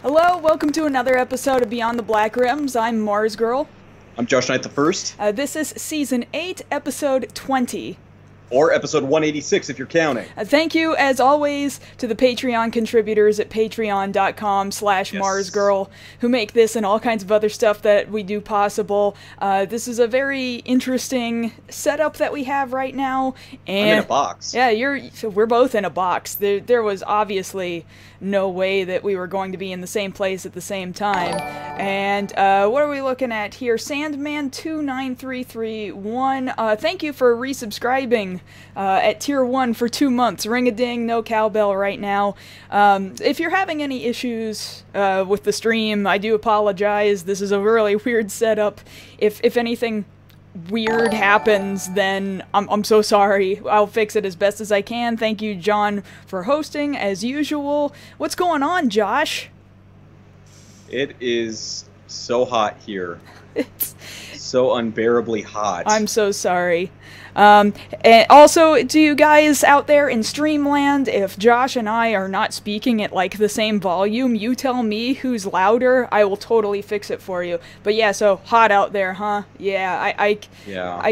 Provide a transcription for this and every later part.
Hello, welcome to another episode of Beyond the Black Rims. I'm Mars Girl. I'm Josh Knight the First. This is Season 8, Episode 20. Or Episode 186 if you're counting. Thank you, as always, to the Patreon contributors at patreon.com/MarsGirl who make this and all kinds of other stuff that we do possible. This is a very interesting setup that we have right now. And I'm in a box. Yeah, we're both in a box. There was obviously no way that we were going to be in the same place at the same time. And what are we looking at here? Sandman29331. Thank you for resubscribing at Tier 1 for 2 months. Ring-a-ding, no cowbell right now. If you're having any issues with the stream, I do apologize. This is a really weird setup. If anything weird happens, then I'm so sorry. I'll fix it as best as I can. Thank you, John, for hosting, as usual. What's going on, Josh? It is so hot here. It's so unbearably hot. I'm so sorry. And also, to you guys out there in Streamland, if Josh and I are not speaking at, like, the same volume, you tell me who's louder, I will totally fix it for you. But yeah, so, hot out there, huh? Yeah, I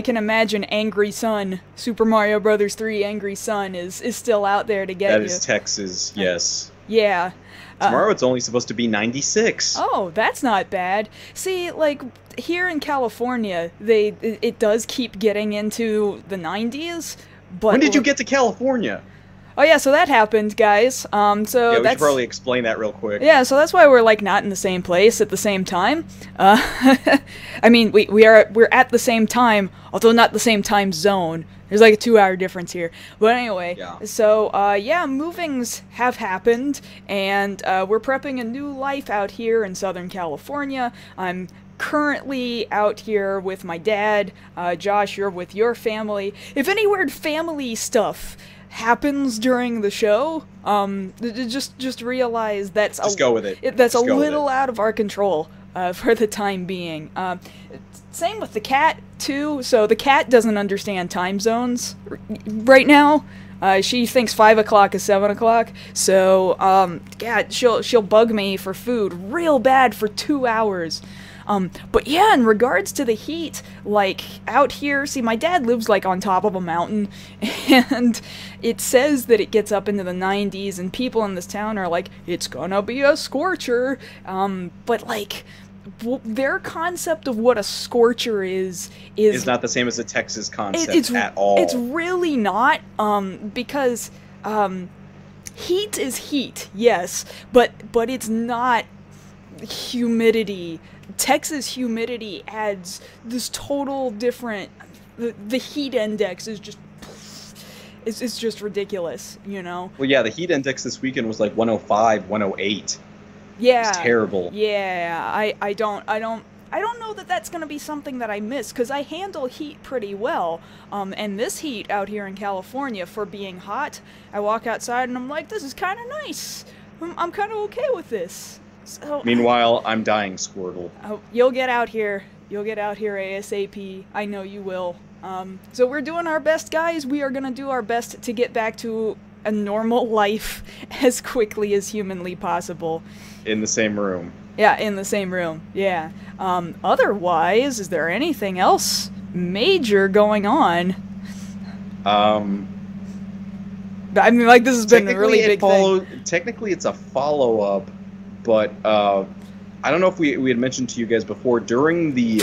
can imagine Angry Sun, Super Mario Bros. 3 Angry Sun is still out there to get you. That is Texas, yes. Yeah. Tomorrow it's only supposed to be 96. Oh, that's not bad. See, like, here in California, it does keep getting into the 90s, but... When did you get to California? Oh yeah, so that happened, guys. So yeah, we should probably explain that real quick. Yeah, so that's why we're, like, not in the same place at the same time. I mean, we're at the same time, although not the same time zone. There's like a 2-hour difference here. But anyway, yeah. So, yeah, movings have happened, and we're prepping a new life out here in Southern California. I'm currently out here with my dad. Josh, you're with your family. If any weird family stuff happens during the show, just realize that's just go with it. That's a little out of our control for the time being. Same with the cat too. So the cat doesn't understand time zones right now. She thinks 5 o'clock is 7 o'clock. So yeah, she'll bug me for food real bad for 2 hours. But yeah, in regards to the heat, like, out here, see, my dad lives, like, on top of a mountain, and it says that it gets up into the 90s, and people in this town are like, it's gonna be a scorcher, but, like, their concept of what a scorcher is not the same as the Texas concept at all. It's really not, because, heat is heat, yes, but it's not humidity. Texas humidity adds this total different... The heat index is just... It's just ridiculous, you know? Well, yeah, the heat index this weekend was like 105, 108. Yeah. It's terrible. Yeah, I don't know that that's gonna be something that I miss, because I handle heat pretty well. And this heat out here in California, for being hot, I walk outside and I'm like, this is kind of nice. I'm kind of okay with this. So, meanwhile, I'm dying, Squirtle. Oh, you'll get out here. You'll get out here ASAP. I know you will. So we're doing our best, guys. We are gonna do our best to get back to a normal life as quickly as humanly possible. In the same room. Yeah, in the same room. Yeah. Otherwise, is there anything else major going on? I mean, like, this has been a really big thing. Technically, it's a follow-up. But I don't know if we had mentioned to you guys before, during the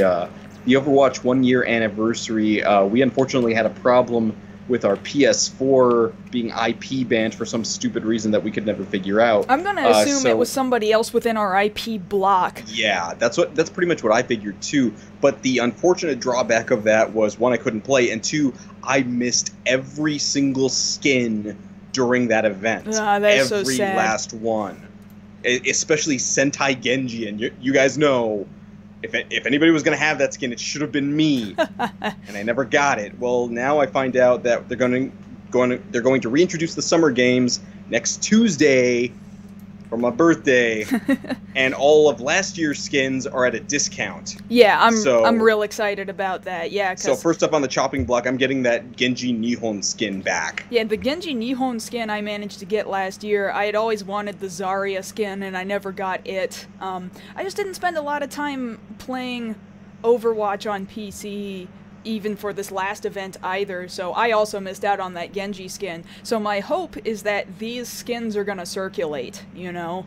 Overwatch 1-year anniversary, we unfortunately had a problem with our PS4 being IP banned for some stupid reason that we could never figure out. I'm gonna assume it was somebody else within our IP block. Yeah, that's pretty much what I figured too. But the unfortunate drawback of that was, one, I couldn't play, and two, I missed every single skin during that event. That's so sad. Every last one. Especially Sentai Genji, and you guys know, if anybody was going to have that skin, it should have been me, and I never got it. Well, now I find out that they're going to reintroduce the summer games next Tuesday, for my birthday, and all of last year's skins are at a discount. Yeah, I'm real excited about that. Yeah, so first up on the chopping block, I'm getting that Genji Nihon skin back. Yeah, the Genji Nihon skin I managed to get last year. I had always wanted the Zarya skin, and I never got it. I just didn't spend a lot of time playing Overwatch on PC, even for this last event either, so I also missed out on that Genji skin. So my hope is that these skins are gonna circulate, you know?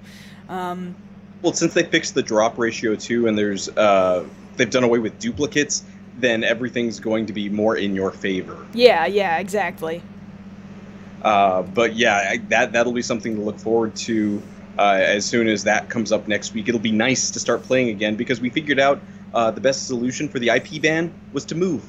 Well, since they fixed the drop ratio too, and there's they've done away with duplicates, then everything's going to be more in your favor. Yeah, exactly. But yeah, that'll be something to look forward to as soon as that comes up next week. It'll be nice to start playing again, because we figured out the best solution for the IP ban was to move.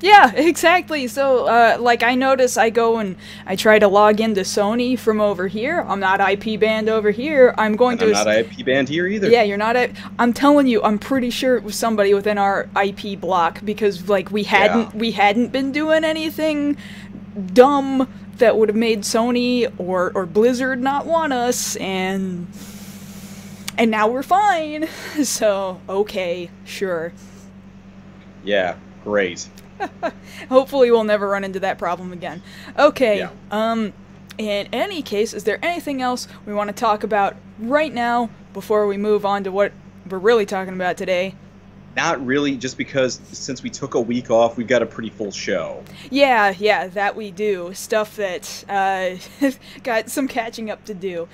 Yeah, exactly. So, like, I notice I go and I try to log into Sony from over here. I'm not IP banned over here. I'm not IP banned here either. Yeah, you're not. I'm telling you, I'm pretty sure it was somebody within our IP block, because, like, we hadn't been doing anything dumb that would have made Sony or Blizzard not want us, and now we're fine. So, okay, sure. Yeah, great. Hopefully we'll never run into that problem again. Okay, yeah. In any case, is there anything else we want to talk about right now before we move on to what we're really talking about today? Not really, just because since we took a week off, we've got a pretty full show. Yeah, that we do. Stuff that got some catching up to do.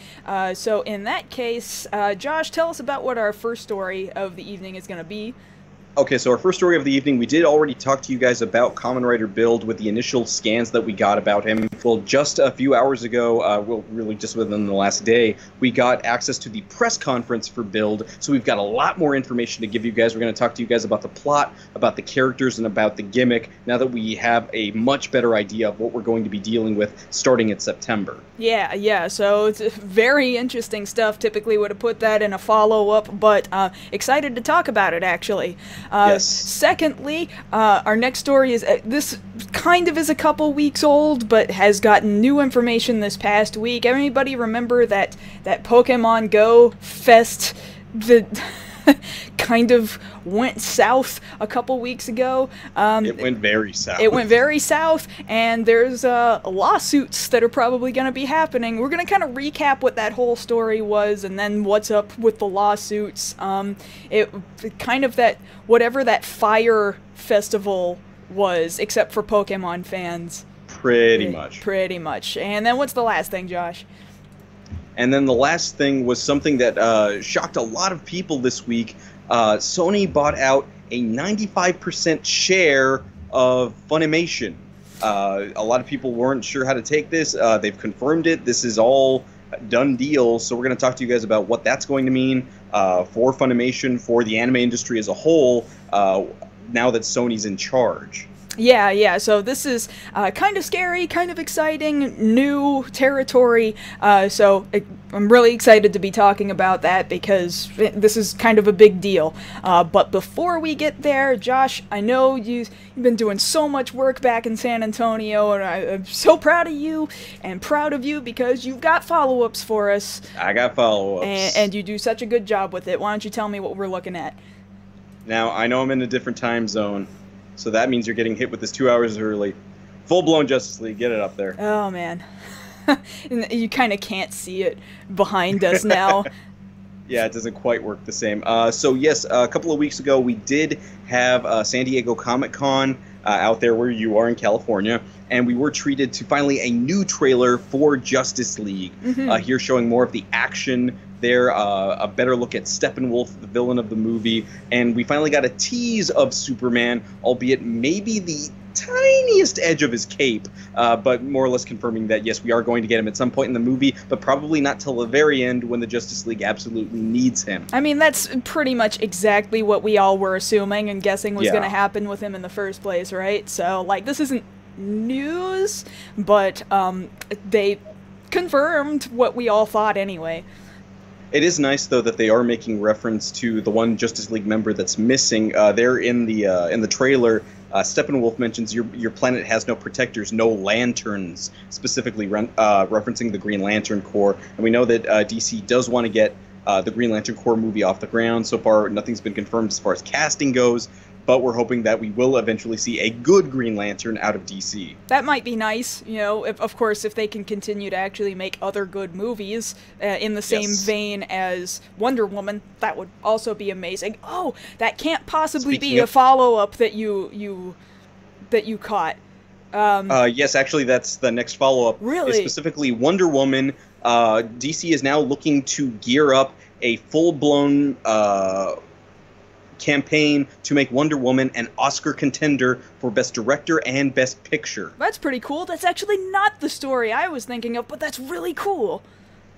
So in that case, Josh, tell us about what our first story of the evening is going to be. Okay, so our first story of the evening, we did already talk to you guys about Kamen Rider Build with the initial scans that we got about him. Well, just a few hours ago, well, really just within the last day, we got access to the press conference for Build, so we've got a lot more information to give you guys. We're going to talk to you guys about the plot, about the characters, and about the gimmick, now that we have a much better idea of what we're going to be dealing with starting in September. Yeah, so it's very interesting stuff. Typically would have put that in a follow-up, but excited to talk about it, actually. Yes. Secondly, our next story is, this kind of is a couple weeks old, but has gotten new information this past week. Everybody remember that Pokemon Go Fest that kind of went south a couple weeks ago? It went very south. It went very south, and there's lawsuits that are probably going to be happening. We're going to kind of recap what that whole story was, and then what's up with the lawsuits. It kind of that, whatever that Fire Festival was, except for Pokemon fans. Pretty much. Pretty much. And then what's the last thing, Josh? And then the last thing was something that shocked a lot of people this week. Sony bought out a 95% share of Funimation. A lot of people weren't sure how to take this. They've confirmed it. This is all a done deal. So we're going to talk to you guys about what that's going to mean for Funimation, for the anime industry as a whole, now that Sony's in charge. Yeah, so this is kind of scary, kind of exciting, new territory, so I'm really excited to be talking about that, because this is kind of a big deal. But before we get there, Josh, I know you've been doing so much work back in San Antonio, and I'm so proud of you, and proud of you because you've got follow-ups for us. I got follow-ups. And you do such a good job with it. Why don't you tell me what we're looking at? Now, I know I'm in a different time zone, so that means you're getting hit with this 2 hours early. Full-blown Justice League, get it up there. Oh, man. You kind of can't see it behind us now. Yeah, it doesn't quite work the same. So yes, a couple of weeks ago we did have San Diego Comic-Con out there where you are in California, and we were treated to finally a new trailer for Justice League. Here showing more of the action there, a better look at Steppenwolf, the villain of the movie, and we finally got a tease of Superman, albeit maybe the tiniest edge of his cape, but more or less confirming that yes, we are going to get him at some point in the movie, but probably not till the very end when the Justice League absolutely needs him. I mean, that's pretty much exactly what we all were assuming and guessing was going to happen with him in the first place, right? So, like, this isn't news, but they confirmed what we all thought anyway. It is nice, though, that they are making reference to the one Justice League member that's missing. There in the trailer, Steppenwolf mentions your planet has no protectors, no lanterns, specifically referencing the Green Lantern Corps. And we know that DC does want to get the Green Lantern Corps movie off the ground. So far, nothing's been confirmed as far as casting goes, but we're hoping that we will eventually see a good Green Lantern out of DC. That might be nice, you know, of course, if they can continue to actually make other good movies in the same vein as Wonder Woman, that would also be amazing. Oh, that can't possibly be a follow-up that you caught. Yes, actually, that's the next follow-up. Really? Specifically, Wonder Woman. DC is now looking to gear up a full-blown campaign to make Wonder Woman an Oscar contender for Best Director and Best Picture. That's pretty cool. That's actually not the story I was thinking of, but that's really cool.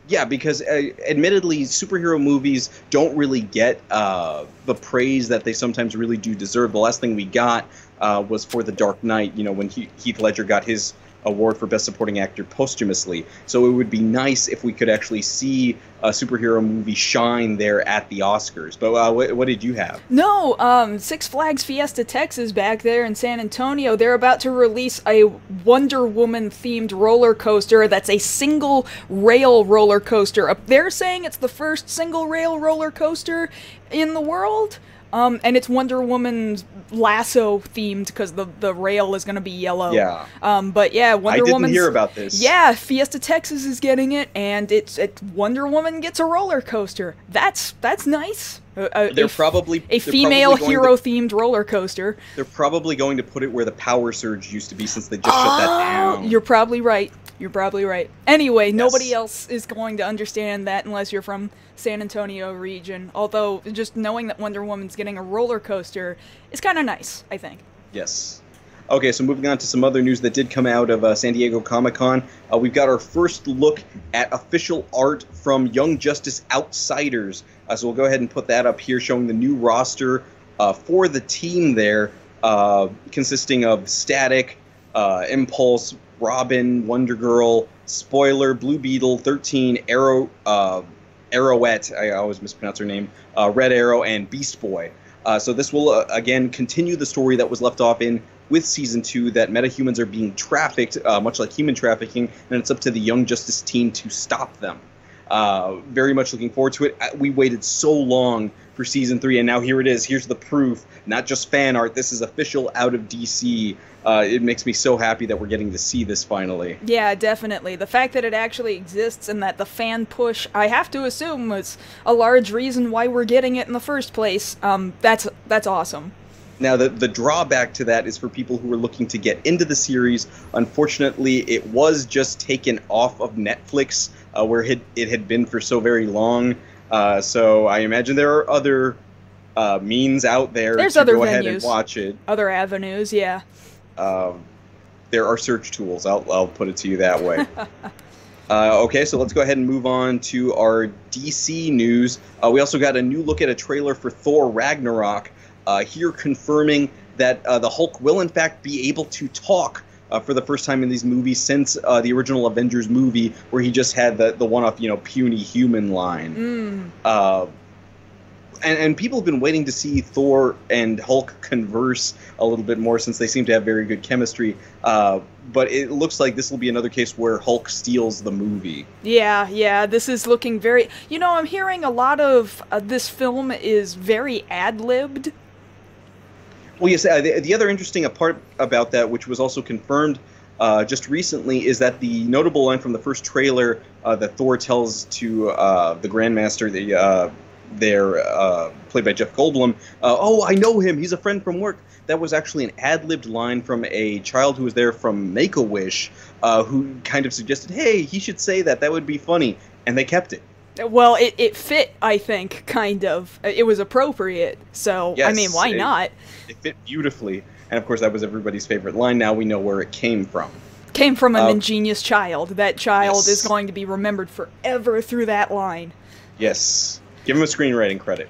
Yeah, because admittedly, superhero movies don't really get the praise that they sometimes really do deserve. The last thing we got was for The Dark Knight, you know, when Heath Ledger got his award for Best Supporting Actor posthumously. So it would be nice if we could actually see a superhero movie shine there at the Oscars. But what did you have? No, Six Flags Fiesta Texas back there in San Antonio, they're about to release a Wonder Woman-themed roller coaster that's a single-rail roller coaster. They're saying it's the first single-rail roller coaster in the world. And it's Wonder Woman's lasso themed because the rail is going to be yellow. Yeah. But yeah, Wonder Woman. I didn't hear about this. Yeah, Fiesta Texas is getting it, and it's Wonder Woman gets a roller coaster. That's nice. They're probably a female hero themed roller coaster. They're probably going to put it where the Power Surge used to be, since they just shut that down. You're probably right. You're probably right. Anyway, yes. Nobody else is going to understand that unless you're from San Antonio region. Although, just knowing that Wonder Woman's getting a roller coaster is kind of nice, I think. Yes. Okay, so moving on to some other news that did come out of San Diego Comic-Con. We've got our first look at official art from Young Justice Outsiders. So we'll go ahead and put that up here, showing the new roster for the team there, consisting of Static, Impulse, Robin, Wonder Girl, Spoiler, Blue Beetle, 13, Arrowette, I always mispronounce her name, Red Arrow, and Beast Boy. So this will, again, continue the story that was left off in with Season 2, that metahumans are being trafficked, much like human trafficking, and it's up to the Young Justice team to stop them. Very much looking forward to it. We waited so long for Season 3, and now here it is. Here's the proof. Not just fan art. This is official out of DC. It makes me so happy that we're getting to see this finally. Yeah, definitely. The fact that it actually exists and that the fan push, I have to assume, was a large reason why we're getting it in the first place. That's awesome. Now, the drawback to that is for people who are looking to get into the series. Unfortunately, it was just taken off of Netflix, where it had been for so very long. So I imagine there are other means out there to go ahead and watch it. Other avenues, yeah. There are search tools. I'll put it to you that way. Okay, so let's go ahead and move on to our DC news. We also got a new look at a trailer for Thor Ragnarok. Here confirming that the Hulk will in fact be able to talk for the first time in these movies since the original Avengers movie, where he just had the one-off, puny human line. And people have been waiting to see Thor and Hulk converse a little bit more, since they seem to have very good chemistry. But it looks like this will be another case where Hulk steals the movie. Yeah, this is looking very... I'm hearing a lot of this film is very ad-libbed. Well, yes, the other interesting part about that, which was also confirmed just recently, is that the notable line from the first trailer that Thor tells to the Grandmaster, played by Jeff Goldblum, "Oh, I know him, he's a friend from work." That was actually an ad-libbed line from a child who was there from Make-A-Wish, who kind of suggested, hey, he should say that, that would be funny, and they kept it. Well, it fit, I think, kind of. It was appropriate, so, yes, I mean, why not? It fit beautifully, and of course that was everybody's favorite line. Now we know where it came from. Came from an ingenious child. That child is going to be remembered forever through that line. Yes. Give him a screenwriting credit.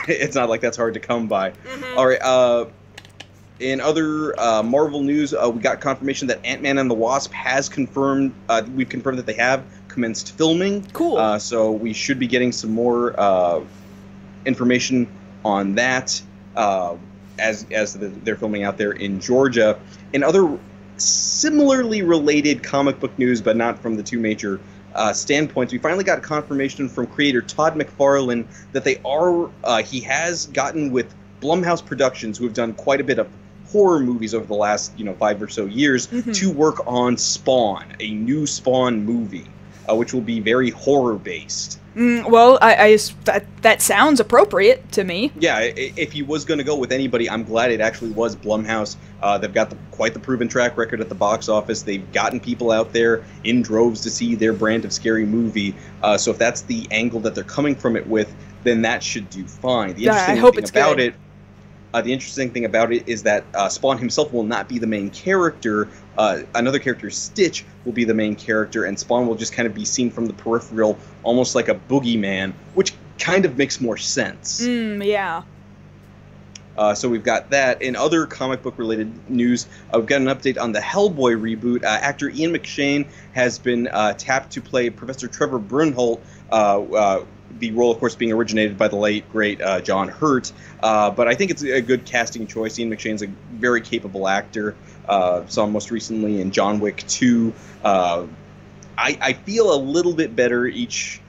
It's not like that's hard to come by. Mm-hmm. All right, in other Marvel news, we got confirmation that Ant-Man and the Wasp has confirmed, we've confirmed that they have commenced filming. Cool. So we should be getting some more information on that. they're filming out there in Georgia. And other similarly related comic book news, but not from the two major standpoints, we finally got confirmation from creator Todd McFarlane that he has gotten with Blumhouse Productions, who have done quite a bit of horror movies over the last 5 or so years, to work on Spawn, a new Spawn movie, which will be very horror based. Well, that sounds appropriate to me. Yeah, if he was going to go with anybody, I'm glad it actually was Blumhouse. They've got quite the proven track record at the box office. They've gotten people out there in droves to see their brand of scary movie. So if that's the angle that they're coming from it with, then that should do fine. I hope it's good. The interesting thing about it is that Spawn himself will not be the main character. Another character, Stitch, will be the main character, and Spawn will just kind of be seen from the peripheral, almost like a boogeyman, which kind of makes more sense. Yeah. So we've got that. In other comic book related news, we've got an update on the Hellboy reboot. Actor Ian McShane has been tapped to play Professor Trevor Brunholt, the role, of course, being originated by the late, great John Hurt. But I think it's a good casting choice. Ian McShane's a very capable actor. Saw him most recently in John Wick 2. I feel a little bit better each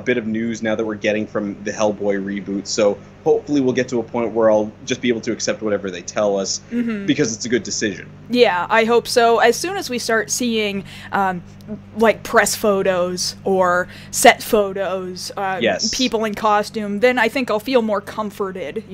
bit of news now that we're getting from the Hellboy reboot. So hopefully we'll get to a point where I'll just be able to accept whatever they tell us, because it's a good decision. Yeah, I hope so. As soon as we start seeing like press photos or set photos, people in costume, then I think I'll feel more comforted,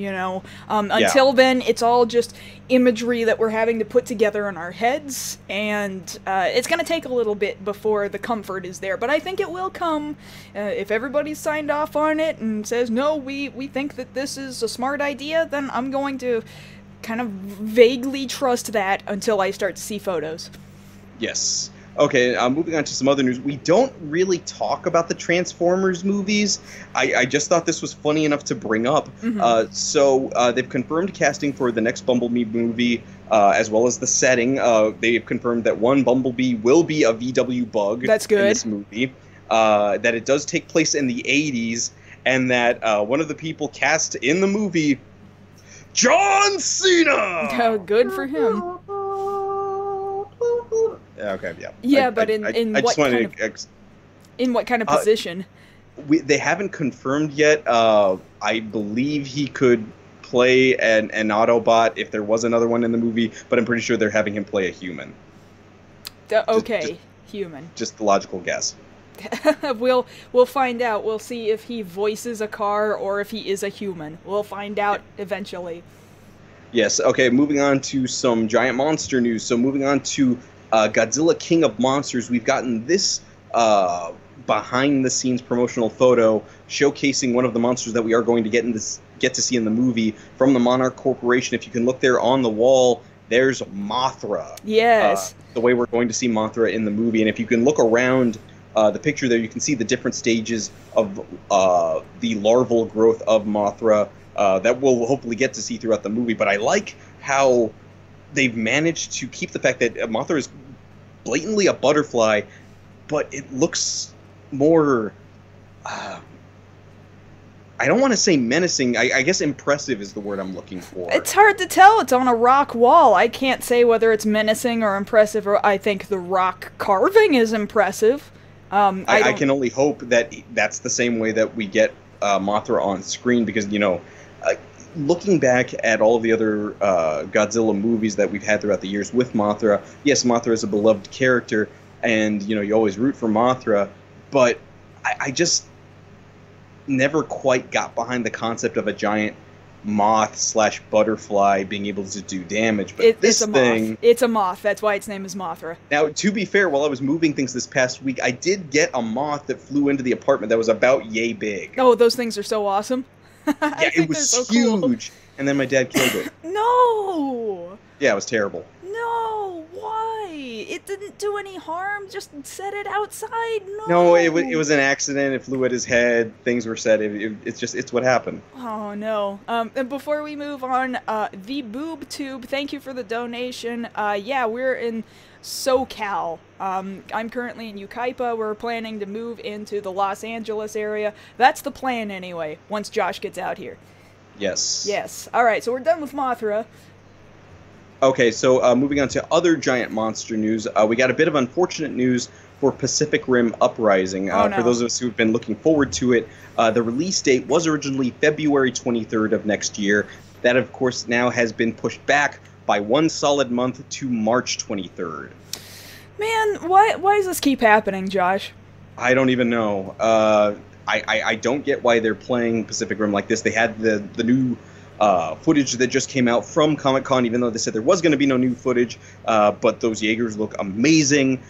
Until then, it's all just imagery that we're having to put together in our heads, and it's going to take a little bit before the comfort is there, but I think it will come if everybody's signed off on it and says, no, we think that this is a smart idea, then I'm going to kind of vaguely trust that until I start to see photos. Yes. Okay, moving on to some other news. We don't really talk about the Transformers movies. I just thought this was funny enough to bring up. So they've confirmed casting for the next Bumblebee movie, as well as the setting. They've confirmed that one Bumblebee will be a VW bug. That's good. In this movie. That it does take place in the 80s, and that one of the people cast in the movie, John Cena! Oh, good for him. Okay, yeah. Yeah, but in what kind of position? They haven't confirmed yet. I believe he could play an Autobot if there was another one in the movie, but I'm pretty sure they're having him play a human. Human. Just the logical guess. We'll find out. We'll see if he voices a car or if he is a human. We'll find out eventually. Yes, okay, moving on to some giant monster news. So moving on to Godzilla King of Monsters, we've gotten this behind-the-scenes promotional photo showcasing one of the monsters that we are going to get to see in the movie from the Monarch Corporation. If you can look there on the wall, there's Mothra. Yes. The way we're going to see Mothra in the movie. And if you can look around the picture there, you can see the different stages of the larval growth of Mothra that we'll hopefully get to see throughout the movie. But I like how they've managed to keep the fact that Mothra is blatantly a butterfly, but it looks more, I don't want to say menacing, I guess impressive is the word I'm looking for. It's hard to tell. It's on a rock wall. I can't say whether it's menacing or impressive, or I think the rock carving is impressive. I can only hope that that's the same way that we get Mothra on screen, because, looking back at all of the other Godzilla movies that we've had throughout the years with Mothra, yes, Mothra is a beloved character, and, you always root for Mothra, but I just never quite got behind the concept of a giant moth/butterfly being able to do damage. But it's a moth. That's why its name is Mothra. Now, to be fair, while I was moving things this past week, I did get a moth that flew into the apartment that was about yay big. Oh, those things are so awesome. Yeah, it was so huge. Cool. And then my dad killed it. No! Yeah, it was terrible. No, why? It didn't do any harm. Just set it outside. No, it was an accident. It flew at his head. Things were said. It's what happened. Oh no. And before we move on, the Boob Tube, thank you for the donation. Yeah, we're in SoCal. I'm currently in Yucaipa. We're planning to move into the Los Angeles area. That's the plan anyway, once Josh gets out here. Yes. Yes. All right, so we're done with Mothra. Okay, so moving on to other giant monster news, we got a bit of unfortunate news for Pacific Rim Uprising. Oh, no. For those of us who've been looking forward to it, the release date was originally February 23rd of next year. That, of course, now has been pushed back by one solid month to March 23rd. Man, why does this keep happening, Josh? I don't even know. I don't get why they're playing Pacific Rim like this. They had the new footage that just came out from Comic-Con, even though they said there was going to be no new footage, but those Jaegers look amazing.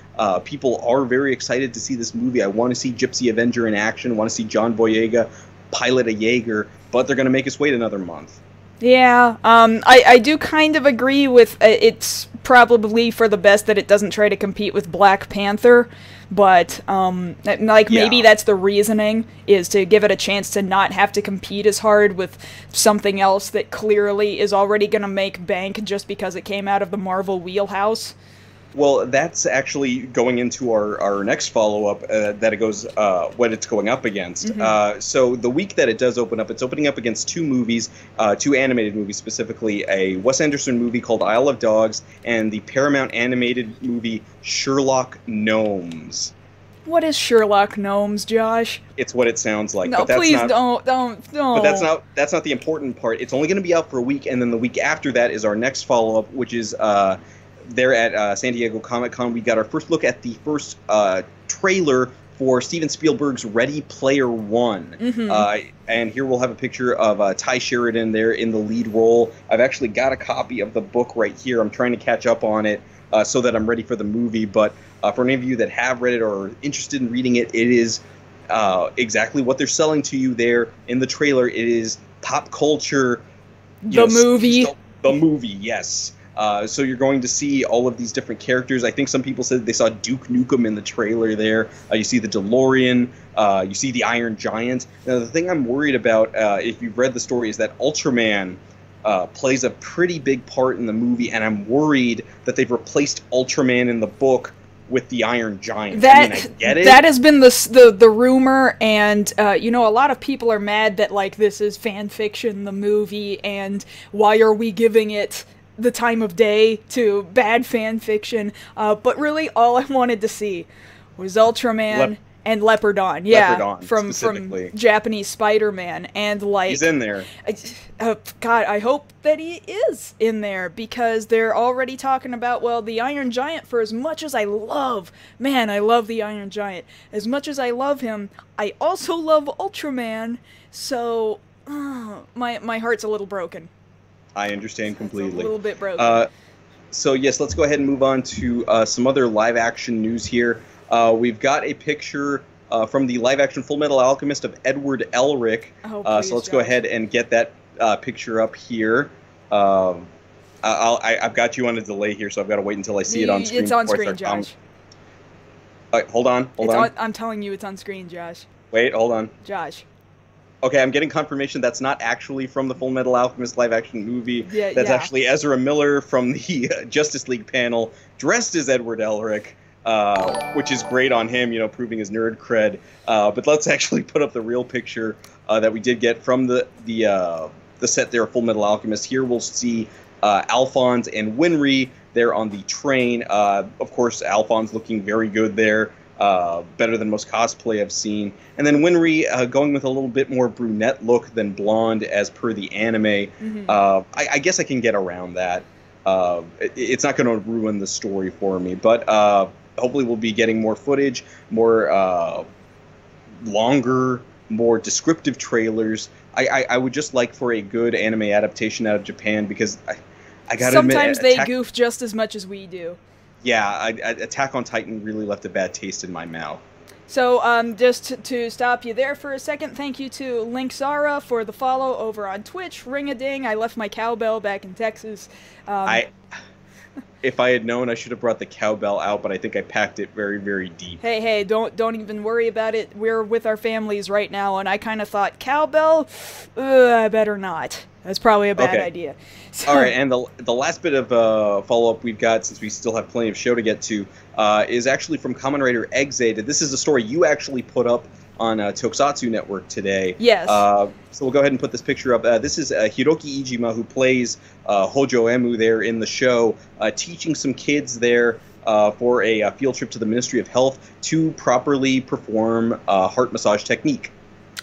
People are very excited to see this movie. I want to see Gypsy Avenger in action. I want to see John Boyega pilot a Jaeger, but they're going to make us wait another month. Yeah, I do kind of agree with it's probably for the best that it doesn't try to compete with Black Panther, but maybe that's the reasoning, is to give it a chance to not have to compete as hard with something else that clearly is already going to make bank just because it came out of the Marvel wheelhouse. Well, that's actually going into our next follow-up that it goes what it's going up against. Mm-hmm. So the week that it does open up, it's opening up against two movies, two animated movies specifically, a Wes Anderson movie called Isle of Dogs and the Paramount animated movie Sherlock Gnomes. What is Sherlock Gnomes, Josh? It's what it sounds like. No, but that's please not, don't. But that's not the important part. It's only going to be out for a week, and then the week after that is our next follow-up, which is there at San Diego Comic-Con. We got our first look at the first trailer for Steven Spielberg's Ready Player One. Mm-hmm. And here we'll have a picture of Ty Sheridan there in the lead role. I've actually got a copy of the book right here. I'm trying to catch up on it so that I'm ready for the movie. But for any of you that have read it or are interested in reading it, it is exactly what they're selling to you there in the trailer. It is pop culture. Movie. The movie, yes. So you're going to see all of these different characters. I think some people said they saw Duke Nukem in the trailer there. You see the DeLorean. You see the Iron Giant. Now, the thing I'm worried about, if you've read the story, is that Ultraman plays a pretty big part in the movie, and I'm worried that they've replaced Ultraman in the book with the Iron Giant. I get it. That has been the rumor, and a lot of people are mad that this is fan fiction, the movie, and why are we giving it the time of day to bad fan fiction, but really all I wanted to see was Ultraman and Leopardon. Yeah, Leopardon, from Japanese Spider-Man, and he's in there. God, I hope that he is in there, because they're already talking about, well, the Iron Giant, for as much as I love the Iron Giant, as much as I love him, I also love Ultraman, so my heart's a little broken. I understand completely. It's a little bit broken. So yes, let's go ahead and move on to some other live-action news here. We've got a picture from the live-action Full Metal Alchemist of Edward Elric. Oh, please, so let's go ahead and get that picture up here. I've got you on a delay here, so I've got to wait until I see it on screen. It's on screen, Josh. Hold on. I'm telling you, it's on screen, Josh. Wait, hold on. Josh. Okay, I'm getting confirmation that's not actually from the Full Metal Alchemist live-action movie. That's actually Ezra Miller from the Justice League panel, dressed as Edward Elric, which is great on him, proving his nerd cred. But let's actually put up the real picture that we did get from the set there, Full Metal Alchemist. Here we'll see Alphonse and Winry there on the train. Of course, Alphonse looking very good there. Better than most cosplay I've seen. And then Winry going with a little bit more brunette look than blonde as per the anime. Mm-hmm. I guess I can get around that. It's not going to ruin the story for me, but hopefully we'll be getting more footage, more longer, more descriptive trailers. I would just like for a good anime adaptation out of Japan, because I gotta admit, sometimes they goof just as much as we do. Yeah, Attack on Titan really left a bad taste in my mouth. So, just to stop you there for a second, thank you to Link Zara for the follow over on Twitch. Ring-a-ding, I left my cowbell back in Texas. If I had known, I should have brought the cowbell out, but I think I packed it very, very deep. Hey, don't even worry about it. We're with our families right now, and I kind of thought, cowbell? I better not. That's probably a bad idea. So, all right, and the last bit of follow-up we've got, since we still have plenty of show to get to, is actually from Kamen Rider Exade. This is a story you actually put up on Tokusatsu Network today. Yes. So we'll go ahead and put this picture up. This is Hiroki Ijima, who plays Hojo Emu there in the show, teaching some kids there for a field trip to the Ministry of Health to properly perform heart massage technique.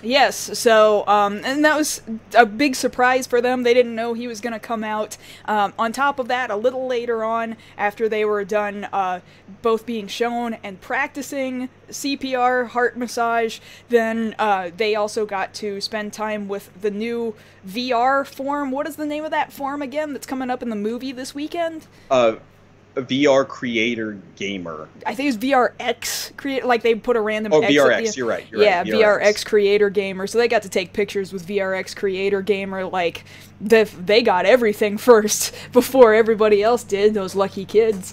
Yes, so, and that was a big surprise for them. They didn't know he was going to come out. On top of that, a little later on, after they were done both being shown and practicing CPR, heart massage, then they also got to spend time with the new VR form. What is the name of that form again that's coming up in the movie this weekend? VR creator gamer. I think it's VRX creator. Like they put a random. Oh, X VRX. You're right. Yeah, right, VRX creator gamer. So they got to take pictures with VRX creator gamer. Like they got everything first before everybody else did. Those lucky kids.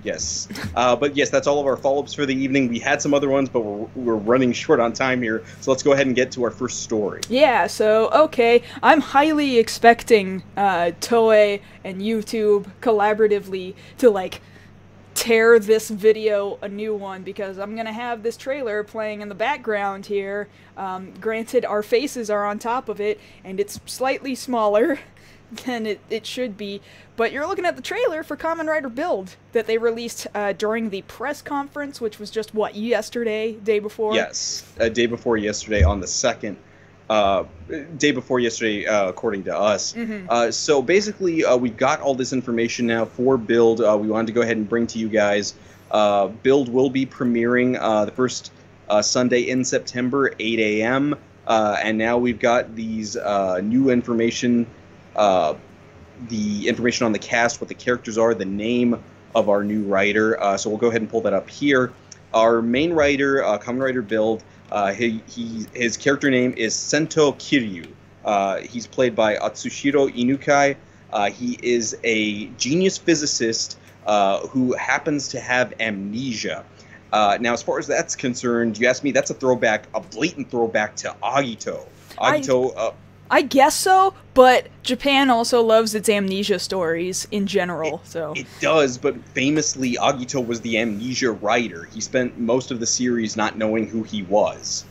Yes. But yes, that's all of our follow-ups for the evening. We had some other ones, but we're running short on time here. So let's go ahead and get to our first story. Yeah, so, okay. I'm highly expecting Toei and YouTube collaboratively to, like, tear this video a new one, because I'm gonna have this trailer playing in the background here. Granted, our faces are on top of it, and it's slightly smaller than it should be, but you're looking at the trailer for Kamen Rider Build that they released during the press conference, which was just, what, yesterday, day before? Yes, day before yesterday on the 2nd. Day before yesterday, according to us. Mm-hmm. So basically, we've got all this information now for Build. We wanted to go ahead and bring to you guys. Build will be premiering the first Sunday in September, 8 a.m. And now we've got these new information. The information on the cast, what the characters are, the name of our new writer. So we'll go ahead and pull that up here. Our main writer, Kamen Rider Build, his character name is Sento Kiryu. He's played by Atsushiro Inukai. He is a genius physicist who happens to have amnesia. Now, as far as that's concerned, you asked me, that's a blatant throwback to Agito. I guess so, but Japan also loves its amnesia stories in general, so... It does, but famously, Agito was the amnesia writer. He spent most of the series not knowing who he was.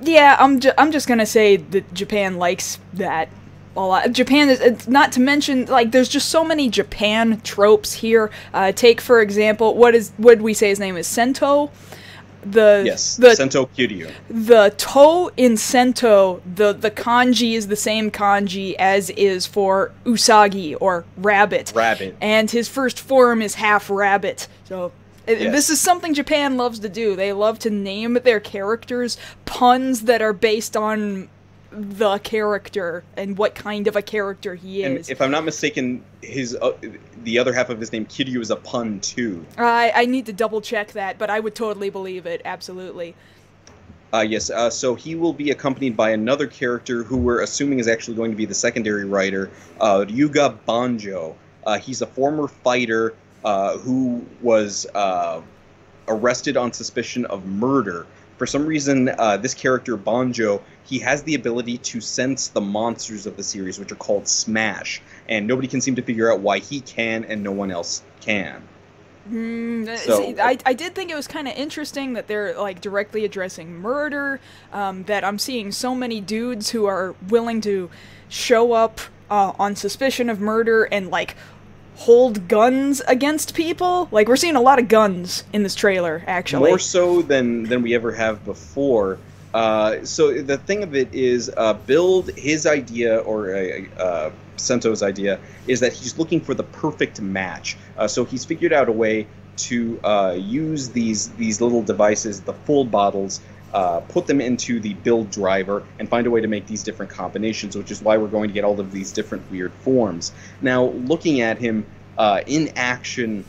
Yeah, I'm just gonna say that Japan likes that a lot. Japan is, not to mention, like, there's just so many Japan tropes here. Take, for example, what did we say his name is? Sento? The Sento Kiryu. The to in Sento, the kanji is the same kanji as is for usagi, or rabbit. Rabbit. And his first form is half rabbit. So yes. This is something Japan loves to do. They love to name their characters puns that are based on the character and what kind of a character he is. And if I'm not mistaken, the other half of his name, Kiryu, is a pun too. I need to double check that, but I would totally believe it, absolutely. Yes, so he will be accompanied by another character who we're assuming is actually going to be the secondary writer, Ryuga Banjo. He's a former fighter who was arrested on suspicion of murder. For some reason, this character, Banjo, he has the ability to sense the monsters of the series, which are called Smash, and nobody can seem to figure out why he can and no one else can. See, I did think it was kind of interesting that they're, like, directly addressing murder, that I'm seeing so many dudes who are willing to show up on suspicion of murder and, like, hold guns against people. Like, we're seeing a lot of guns in this trailer, actually. More so than we ever have before. So the thing of it is, Build, his idea, or Sento's idea, is that he's looking for the perfect match. So he's figured out a way to use these little devices, the full bottles, put them into the Build driver, and find a way to make these different combinations, which is why we're going to get all of these different weird forms. Now, looking at him in action,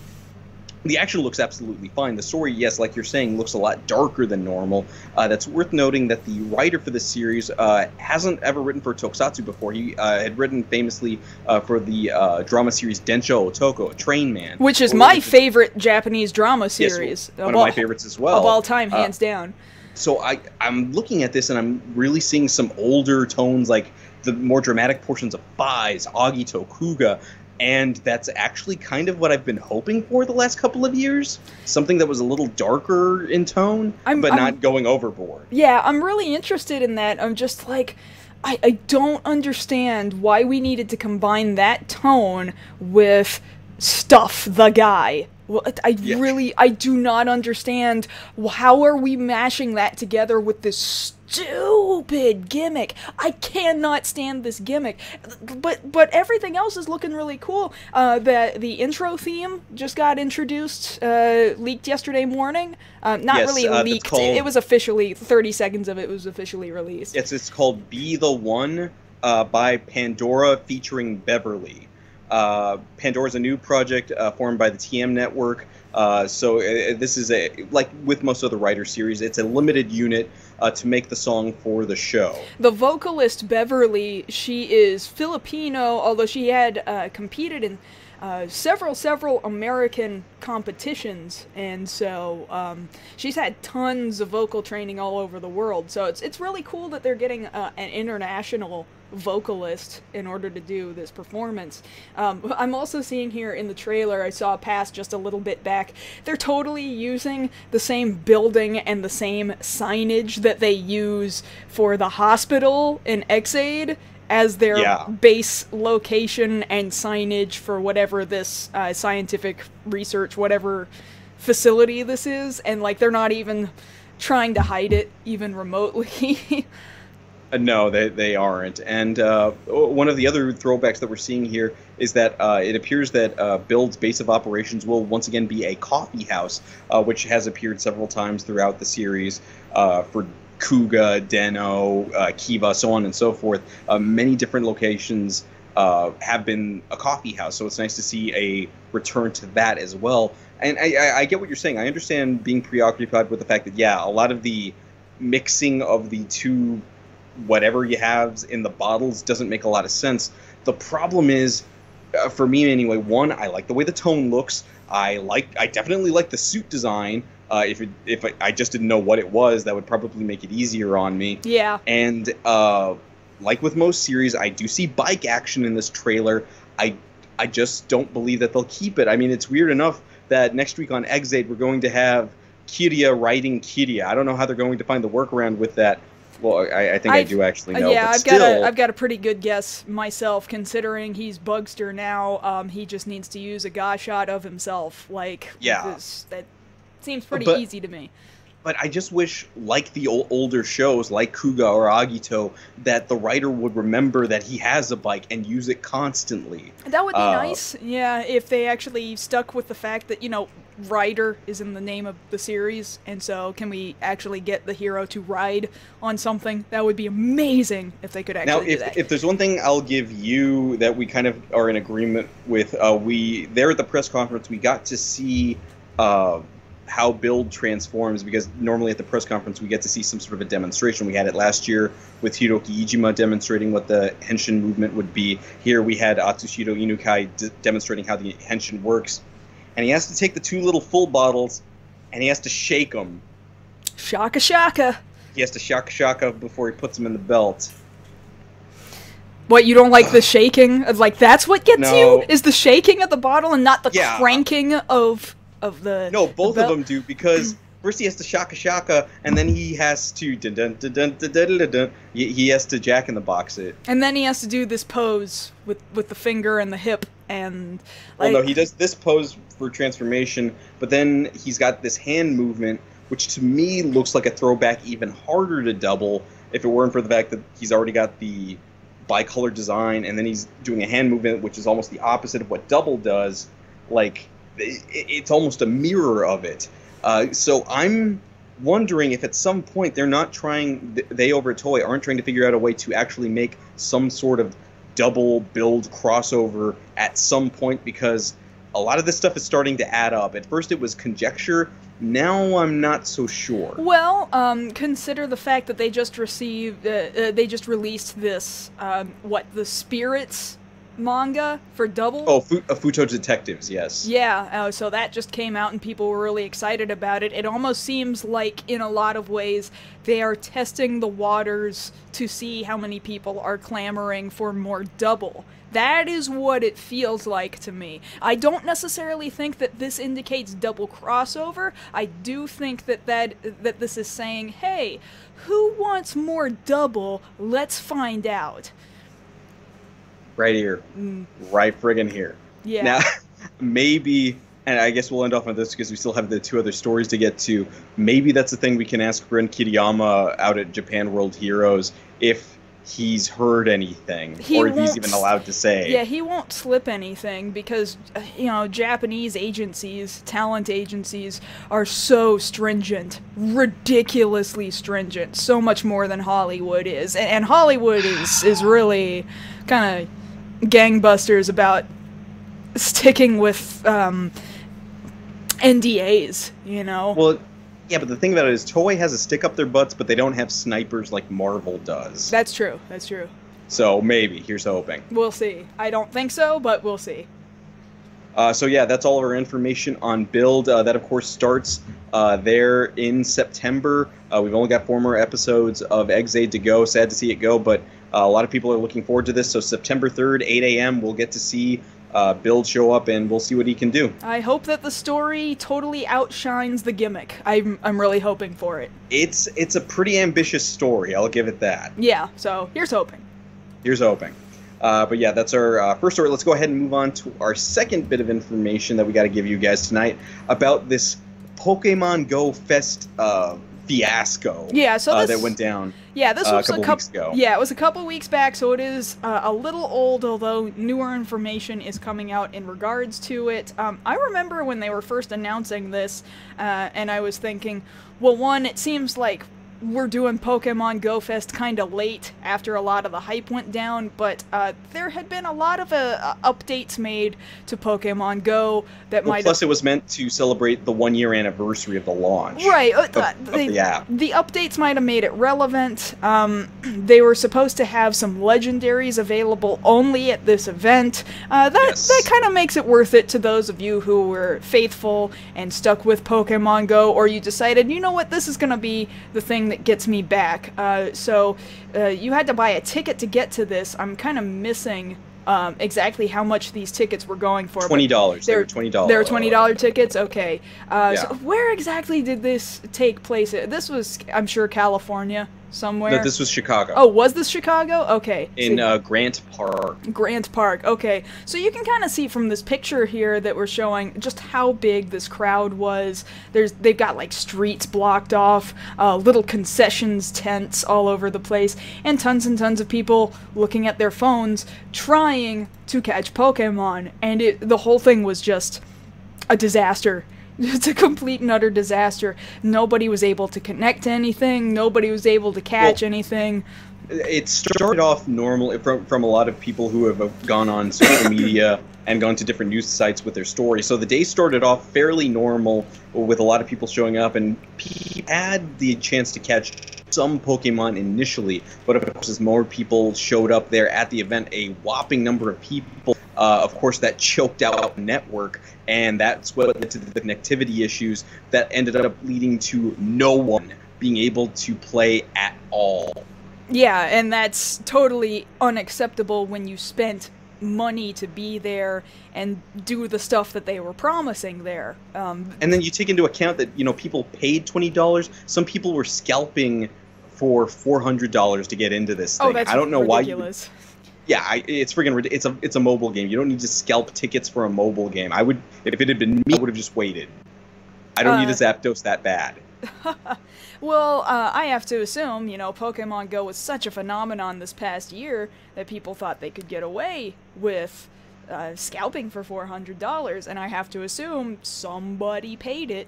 the action looks absolutely fine. The story, yes, like you're saying, looks a lot darker than normal. That's worth noting that the writer for this series hasn't ever written for Tokusatsu before. He had written famously for the drama series Densho Otoko, Train Man. Which is my favorite Japanese drama series. Yes, one of my favorites as well. Of all time, hands down. So I'm looking at this, and I'm really seeing some older tones, like the more dramatic portions of Faiz, Agito, Kuga. And that's actually kind of what I've been hoping for the last couple of years. Something that was a little darker in tone, but not going overboard. Yeah, I'm really interested in that. I'm just like, I don't understand why we needed to combine that tone with Stuff the Guy. Well, I do not understand. How are we mashing that together with this stupid gimmick? I cannot stand this gimmick. But everything else is looking really cool. The intro theme just got introduced, leaked yesterday morning. Not really leaked. It was officially 30 seconds of it was officially released. Yes, it's called "Be the One" by Pandora featuring Beverly. Pandora is a new project formed by the TM network. So this is like with most other Rider series, it's a limited unit to make the song for the show. The vocalist Beverly, she is Filipino, although she had competed in several American competitions, and so she's had tons of vocal training all over the world. So it's really cool that they're getting an international vocalist in order to do this performance. I'm also seeing here in the trailer, I saw past just a little bit back, they're totally using the same building and the same signage that they use for the hospital in X-Aid as their base location and signage for whatever this scientific research, whatever facility this is, and like they're not even trying to hide it even remotely. No, they aren't. And one of the other throwbacks that we're seeing here is that it appears that Build's base of operations will once again be a coffee house, which has appeared several times throughout the series for Kuga, Deno, Kiva, so on and so forth. Many different locations have been a coffee house, so it's nice to see a return to that as well. And I get what you're saying. I understand being preoccupied with the fact that, yeah, a lot of the mixing of the two whatever you have in the bottles doesn't make a lot of sense. The problem is, for me anyway, one, I like the way the tone looks. I definitely like the suit design. If I just didn't know what it was, that would probably make it easier on me. Yeah. And like with most series, I do see bike action in this trailer. I just don't believe that they'll keep it. I mean, it's weird enough that next week on X8 we're going to have Kiria riding Kiria. I don't know how they're going to find the workaround with that. Well, I think I do actually know. Yeah, but I've got a pretty good guess myself, considering he's Bugster now. He just needs to use a gaw shot of himself. Like, that seems pretty easy to me. But I just wish, like the older shows, like Kuga or Agito, that the writer would remember that he has a bike and use it constantly. That would be nice, yeah, if they actually stuck with the fact that, you know, Rider is in the name of the series, and so can we actually get the hero to ride on something? That would be amazing if they could actually do that. Now, if there's one thing I'll give you that we kind of are in agreement with, there at the press conference, we got to see how Build transforms, because normally at the press conference we get to see some sort of a demonstration. We had it last year with Hiroki Iijima demonstrating what the Henshin movement would be. Here we had Atsushiro Inukai demonstrating how the Henshin works. And he has to take the two little full bottles and he has to shake them. Shaka shaka. He has to shaka shaka before he puts them in the belt. What, you don't like the shaking? Like, that's what gets you? Is the shaking of the bottle and not the cranking of the... No, both of them do, because first he has to shaka shaka, and then he has to he has to Jack in the Box it. And then he has to do this pose with the finger and the hip, and... Like... Well, no, he does this pose for transformation, but then he's got this hand movement, which to me looks like a throwback even harder to double, if it weren't for the fact that he's already got the bicolor design, and then he's doing a hand movement, which is almost the opposite of what double does. Like... it's almost a mirror of it. So I'm wondering if at some point they're not trying, they over Toei aren't trying to figure out a way to actually make some sort of double Build crossover at some point, because a lot of this stuff is starting to add up. At first it was conjecture, now I'm not so sure. Well, consider the fact that they just released this, the Spirits manga for Double. Oh, Futo Detectives, yes. Yeah, so that just came out and people were really excited about it. It almost seems like, in a lot of ways, they are testing the waters to see how many people are clamoring for more Double. That is what it feels like to me. I don't necessarily think that this indicates double crossover. I do think that this is saying, hey, who wants more Double? Let's find out. Right here. Right friggin' here. Yeah. Now, maybe, and I guess we'll end off on this because we still have the 2 other stories to get to. Maybe that's the thing we can ask Ren Kiriyama out at Japan World Heroes if he's heard anything, or if he's even allowed to say. Yeah, he won't slip anything because, Japanese agencies, talent agencies, are so stringent, ridiculously stringent, so much more than Hollywood is. And Hollywood is really kind of gangbusters about sticking with NDAs, Well, yeah, but the thing about it is Toei has a stick up their butts, but they don't have snipers like Marvel does. That's true. That's true. So maybe. Here's hoping. We'll see. I don't think so, but we'll see. So yeah, that's all of our information on Build. That, of course, starts there in September. We've only got 4 more episodes of Ex-Aid to go. Sad to see it go, but a lot of people are looking forward to this. So September 3rd, 8 a.m., we'll get to see Build show up, and we'll see what he can do. I hope that the story totally outshines the gimmick. I'm really hoping for it. It's a pretty ambitious story, I'll give it that. Yeah, so here's hoping. Here's hoping. But yeah, that's our first story. Let's go ahead and move on to our second bit of information that we got to give you guys tonight about this Pokemon Go Fest fiasco. Yeah, so that went down. Yeah, this was a couple weeks ago. Yeah, it was a couple weeks back, so it is a little old, although newer information is coming out in regards to it. I remember when they were first announcing this, and I was thinking, well, one, it seems like we're doing Pokemon Go Fest kind of late after a lot of the hype went down, but there had been a lot of updates made to Pokemon Go that might. Plus, it was meant to celebrate the 1-year anniversary of the launch. Right. Of the app. The updates might have made it relevant. They were supposed to have some legendaries available only at this event. That kind of makes it worth it to those of you who were faithful and stuck with Pokemon Go, or you decided, you know what, this is going to be the thing that gets me back. So you had to buy a ticket to get to this. I'm kind of missing exactly how much these tickets were going for. $20. They were $20. They were $20 tickets? Okay. Yeah. So where exactly did this take place? This was, I'm sure, California somewhere. No, this was Chicago. Oh, was this Chicago? Okay. In Grant Park. Grant Park, okay. So you can kind of see from this picture here that we're showing just how big this crowd was. They've got like streets blocked off, little concessions tents all over the place, and tons of people looking at their phones trying to catch Pokemon. And the whole thing was just a disaster. It's a complete and utter disaster. Nobody was able to connect to anything. Nobody was able to catch anything. It started off normally from a lot of people who have gone on social media and gone to different news sites with their stories. So the day started off fairly normal with a lot of people showing up, and people had the chance to catch some Pokemon initially. But of course, as more people showed up there at the event, a whopping number of people, of course, that choked out the network. And that's what led to the connectivity issues that ended up leading to no one being able to play at all. Yeah, and that's totally unacceptable when you spent money to be there and do the stuff that they were promising there. And then you take into account that, people paid $20. Some people were scalping for $400 to get into this thing. Oh, that's I don't know ridiculous. Why. Yeah, it's friggin' ridiculous. It's a mobile game. You don't need to scalp tickets for a mobile game. I would, if it had been me, I would have just waited. I don't need a Zapdos that bad. Well, I have to assume, Pokemon Go was such a phenomenon this past year that people thought they could get away with scalping for $400, and I have to assume somebody paid it.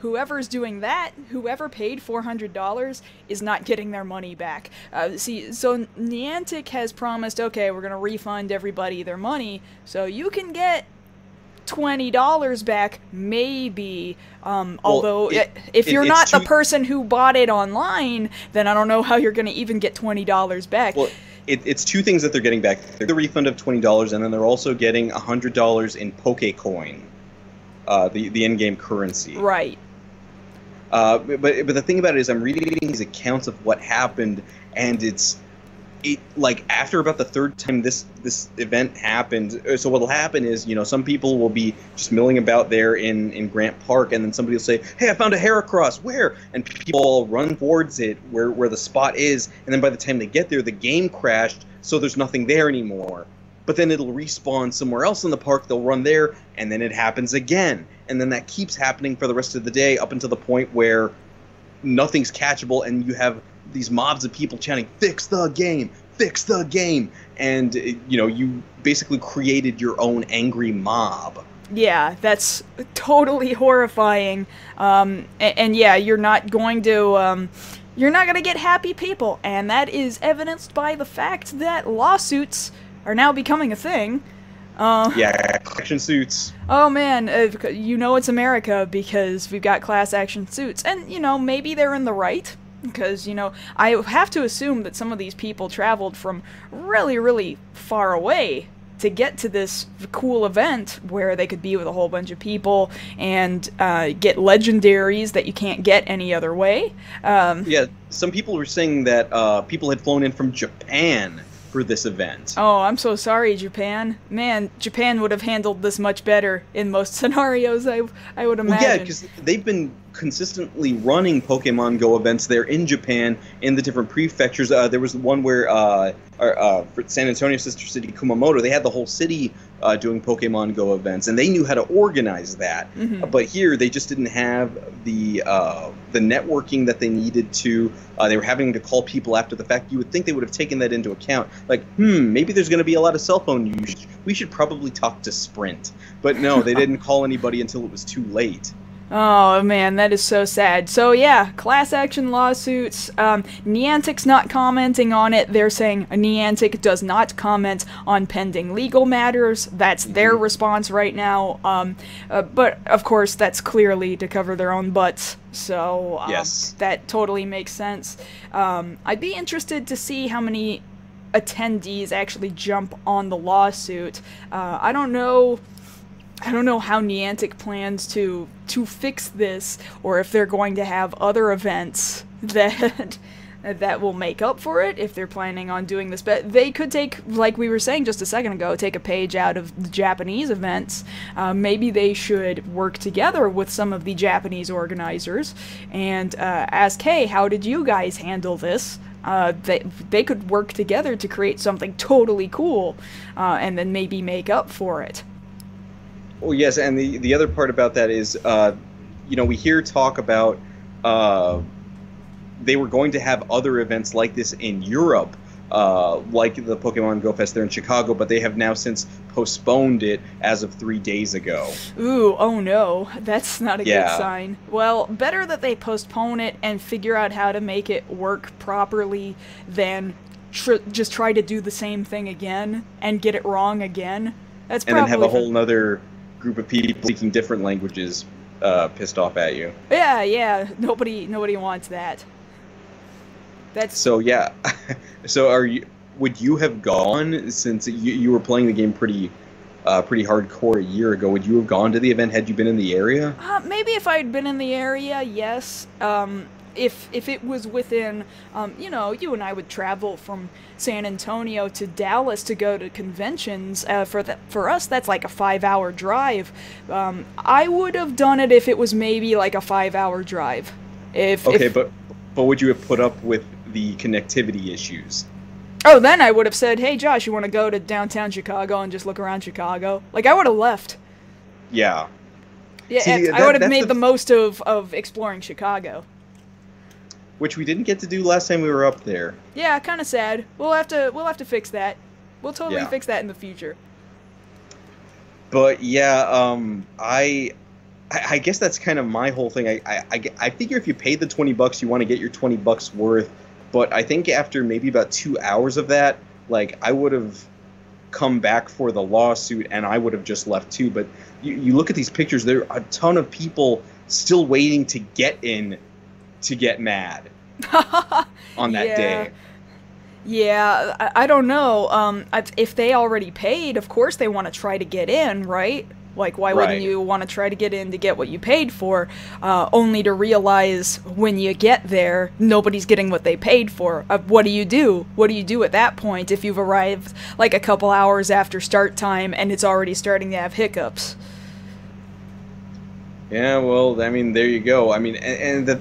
Whoever's doing that, whoever paid $400 is not getting their money back. So Niantic has promised, okay, we're going to refund everybody their money, so you can get $20 back, maybe. Although, if you're not the person who bought it online, then I don't know how you're going to even get $20 back. Well, it's two things that they're getting back. They're the refund of $20, and then they're also getting $100 in Pokecoin, the in-game currency. Right. But the thing about it is, I'm reading these accounts of what happened, and like after about the third time this event happened. So what'll happen is, some people will be just milling about there in Grant Park, and then somebody will say, "Hey, I found a Heracross. Where?" And people all run towards it where the spot is, and then by the time they get there, the game crashed, so there's nothing there anymore. But then it'll respawn somewhere else in the park. They'll run there, and then it happens again, and then that keeps happening for the rest of the day up until the point where nothing's catchable, and you have these mobs of people chanting, "Fix the game! Fix the game!" And, you basically created your own angry mob. Yeah, that's totally horrifying. And yeah, you're not going to get happy people. And that is evidenced by the fact that lawsuits are now becoming a thing. Yeah, action suits. Oh man, it's America because we've got class action suits. And, maybe they're in the right. Because, I have to assume that some of these people traveled from really, really far away to get to this cool event where they could be with a whole bunch of people and get legendaries that you can't get any other way. Yeah, some people were saying that people had flown in from Japan for this event. Oh, I'm so sorry, Japan. Man, Japan would have handled this much better in most scenarios, I would imagine. Well, yeah, because they've been consistently running Pokemon Go events there in Japan, in the different prefectures. There was one where, for San Antonio, sister city Kumamoto, they had the whole city doing Pokemon Go events, and they knew how to organize that. Mm-hmm. But here, they just didn't have the networking that they needed to. They were having to call people after the fact. You would think they would have taken that into account. Like, maybe there's going to be a lot of cell phone usage. We should probably talk to Sprint. But no, they didn't call anybody until it was too late. Oh man, that is so sad. So yeah, class action lawsuits. Niantic's not commenting on it. They're saying Niantic does not comment on pending legal matters. That's their response right now. But of course, that's clearly to cover their own butts. So yes, that totally makes sense. I'd be interested to see how many attendees actually jump on the lawsuit. I don't know how Niantic plans to fix this, or if they're going to have other events that will make up for it, if they're planning on doing this. But they could take, like we were saying just a second ago, take a page out of the Japanese events. Maybe they should work together with some of the Japanese organizers and ask, hey, how did you guys handle this? They could work together to create something totally cool, and then maybe make up for it. Oh yes, and the other part about that is, we hear talk about they were going to have other events like this in Europe, like the Pokemon Go Fest there in Chicago, but they have now since postponed it as of 3 days ago. Ooh, oh no, that's not a good sign. Well, better that they postpone it and figure out how to make it work properly than just try to do the same thing again and get it wrong again. That's and then have a whole nother group of people speaking different languages pissed off at you. Yeah, nobody wants that. That's so yeah. So would you have gone, since you were playing the game pretty hardcore a year ago, would you have gone to the event had you been in the area? Maybe if I'd been in the area, yes. If it was within, you and I would travel from San Antonio to Dallas to go to conventions. For us, that's like a 5-hour drive. I would have done it if it was maybe like a 5-hour drive. But would you have put up with the connectivity issues? Oh, then I would have said, hey, Josh, you want to go to downtown Chicago and just look around Chicago? Like, I would have left. Yeah. Yeah, see, I would have made the most of exploring Chicago. Which we didn't get to do last time we were up there. Yeah, kind of sad. We'll have to fix that. We'll totally fix that in the future. But yeah, I guess that's kind of my whole thing. I figure if you pay the $20, you want to get your $20 worth. But I think after maybe about 2 hours of that, like, I would have come back for the lawsuit and I would have just left too. But you look at these pictures, there are a ton of people still waiting to get in to get mad on that day. Yeah, I don't know. If they already paid, of course they want to try to get in, right? Like, why wouldn't Right. you want to try to get in to get what you paid for, only to realize when you get there, nobody's getting what they paid for? What do you do? What do you do at that point if you've arrived, like, a couple hours after start time and it's already starting to have hiccups? Yeah, well, I mean, there you go. I mean, and the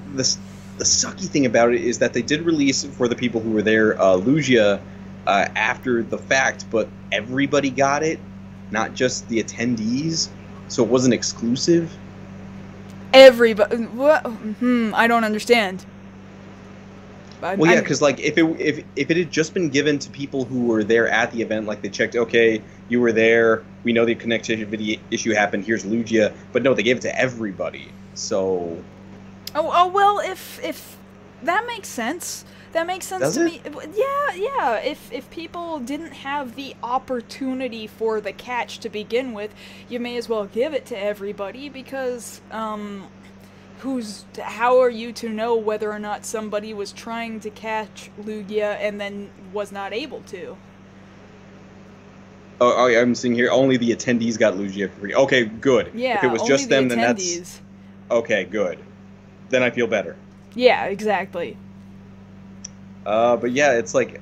sucky thing about it is that they did release for the people who were there, Lugia, after the fact, but everybody got it, not just the attendees, so it wasn't exclusive. Everybody, what? I don't understand. Well, yeah, because like if it had just been given to people who were there at the event, like they checked, okay, you were there, we know the connectivity issue happened. Here's Lugia, but no, they gave it to everybody. So. Oh well, if that makes sense. That makes sense Does to it? me. Yeah. If people didn't have the opportunity for the catch to begin with, you may as well give it to everybody because how are you to know whether or not somebody was trying to catch Lugia and then was not able to? Oh, I'm seeing here only the attendees got Lugia for free. Okay, good. Yeah, If it was only just the them, then attendees. that's okay. Good. Then I feel better. Yeah, exactly. But yeah, it's like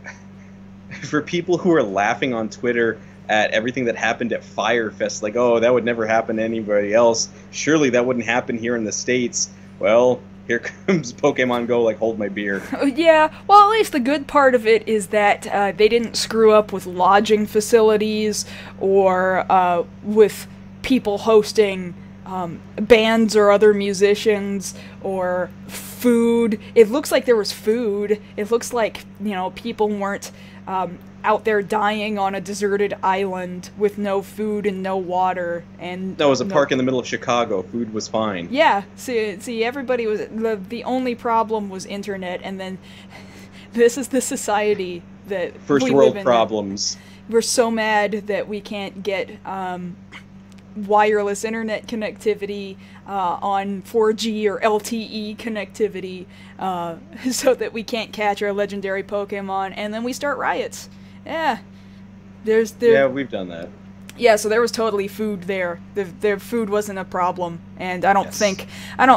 for people who are laughing on Twitter at everything that happened at Fire Fest, like, oh, that would never happen to anybody else. Surely that wouldn't happen here in the States. Well, here comes Pokemon Go, like, hold my beer. Yeah, well, at least the good part of it is that they didn't screw up with lodging facilities or with people hosting bands or other musicians or food. It looks like there was food. It looks like, people weren't out there dying on a deserted island with no food and no water and No, it was a park in the middle of Chicago. Food was fine. yeah. See, everybody was the only problem was internet, and then this is the society that First we world live in. problems. We're so mad that we can't get wireless internet connectivity on 4G or LTE connectivity, so that we can't catch our legendary Pokemon, and then we start riots. Yeah, Yeah, we've done that. yeah. So there was totally food there. Their food wasn't a problem, and I don't Yes.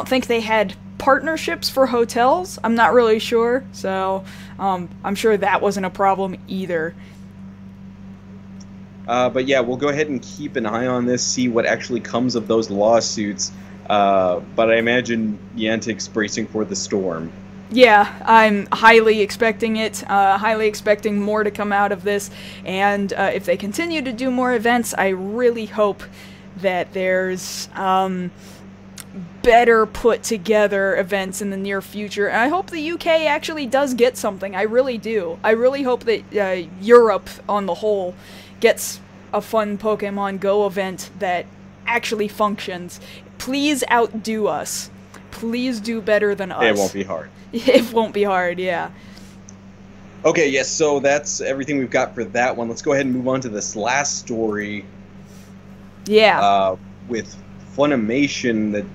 think they had partnerships for hotels. I'm not really sure, so I'm sure that wasn't a problem either. But yeah, we'll go ahead and keep an eye on this, see what actually comes of those lawsuits. But I imagine Niantic's bracing for the storm. Yeah, I'm highly expecting it, highly expecting more to come out of this, and if they continue to do more events, I really hope that there's better put together events in the near future. And I hope the UK actually does get something. I really do. I really hope that Europe on the whole gets a fun Pokemon Go event that actually functions. Please outdo us. Please do better than us. It won't be hard. It won't be hard, yeah. Okay, yes, so that's everything we've got for that one. Let's go ahead and move on to this last story. Yeah. With Funimation that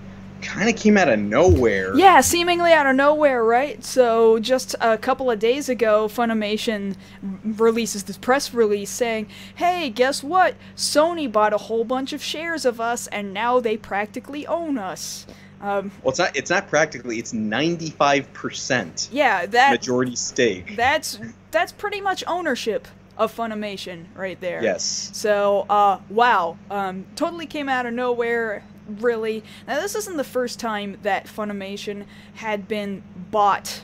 kind of came out of nowhere. Yeah, seemingly out of nowhere, right? So just a couple of days ago, Funimation releases this press release saying, hey, guess what? Sony bought a whole bunch of shares of us, and now they practically own us. Well, it's not practically, it's 95%. Yeah, that majority stake. That's pretty much ownership of Funimation right there. Yes. So, wow. Totally came out of nowhere, really. Now, this isn't the first time that Funimation had been bought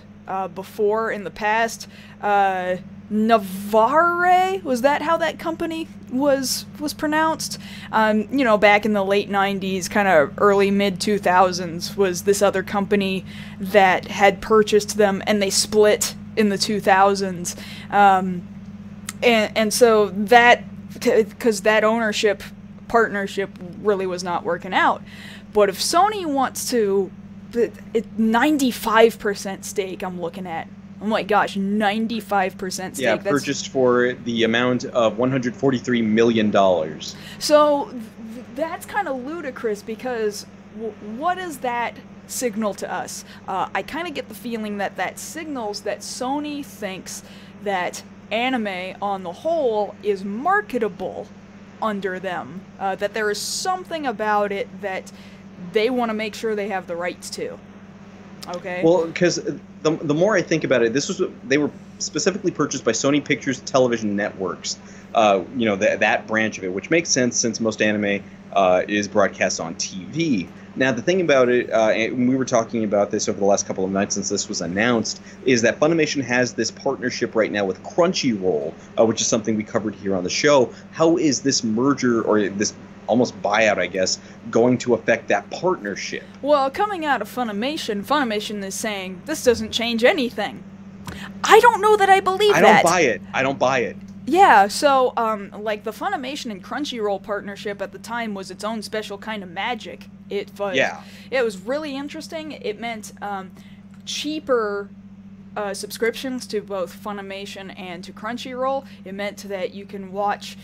before in the past. Navarre, was that how that company was pronounced? Back in the late 90s, kind of early mid-2000s, was this other company that had purchased them, and they split in the 2000s. And so that, because that ownership partnership really was not working out. But if Sony wants to, 95% stake I'm looking at. Oh my gosh, 95% stake. Yeah, purchased for the amount of $143 million. So that's kind of ludicrous because what does that signal to us? I kind of get the feeling that signals that Sony thinks that anime on the whole is marketable under them. That there is something about it that they want to make sure they have the rights to. Okay. Well, because the more I think about it, they were specifically purchased by Sony Pictures Television Networks. That branch of it, which makes sense since most anime is broadcast on TV. Now, the thing about it, and we were talking about this over the last couple of nights since this was announced, is that Funimation has this partnership right now with Crunchyroll, which is something we covered here on the show. How is this merger, or this almost buyout, I guess, going to affect that partnership? Well, coming out of Funimation is saying, this doesn't change anything. I don't know that I believe that. I don't buy it. Yeah, so, like, the Funimation and Crunchyroll partnership at the time was its own special kind of magic. It was really interesting. It meant cheaper subscriptions to both Funimation and to Crunchyroll. It meant that you can watch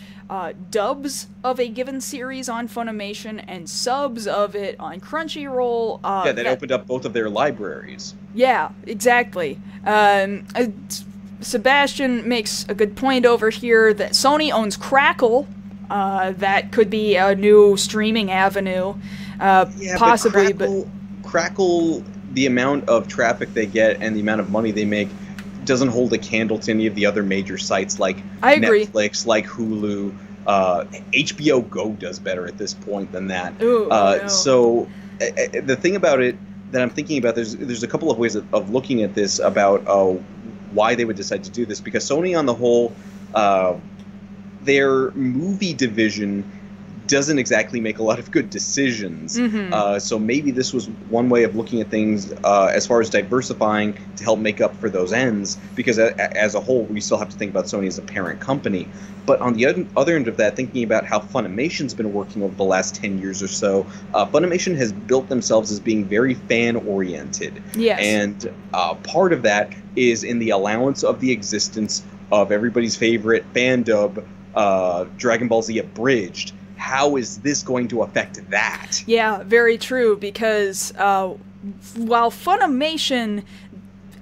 dubs of a given series on Funimation and subs of it on Crunchyroll. That opened up both of their libraries. Yeah, exactly. Sebastian makes a good point over here that Sony owns Crackle. That could be a new streaming avenue, possibly. But Crackle, the amount of traffic they get and the amount of money they make doesn't hold a candle to any of the other major sites like Netflix, like Hulu. HBO Go does better at this point than that. No. So the thing about it that I'm thinking about, there's a couple of ways of looking at this about why they would decide to do this, because Sony on the whole, their movie division doesn't exactly make a lot of good decisions. Mm-hmm. So maybe this was one way of looking at things as far as diversifying to help make up for those ends, because as a whole, we still have to think about Sony as a parent company. But on the other end of that, thinking about how Funimation's been working over the last 10 years or so, Funimation has built themselves as being very fan-oriented. Yes. And part of that is in the allowance of the existence of everybody's favorite fan dub, Dragon Ball Z Abridged. How is this going to affect that? Yeah, very true, because while Funimation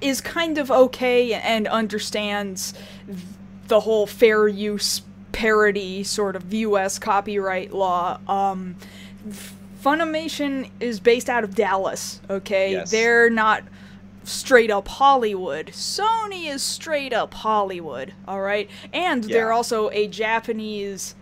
is kind of okay and understands the whole fair use parody sort of US copyright law, Funimation is based out of Dallas, okay? Yes. They're not straight up Hollywood. Sony is straight up Hollywood, alright? And they're also a Japanese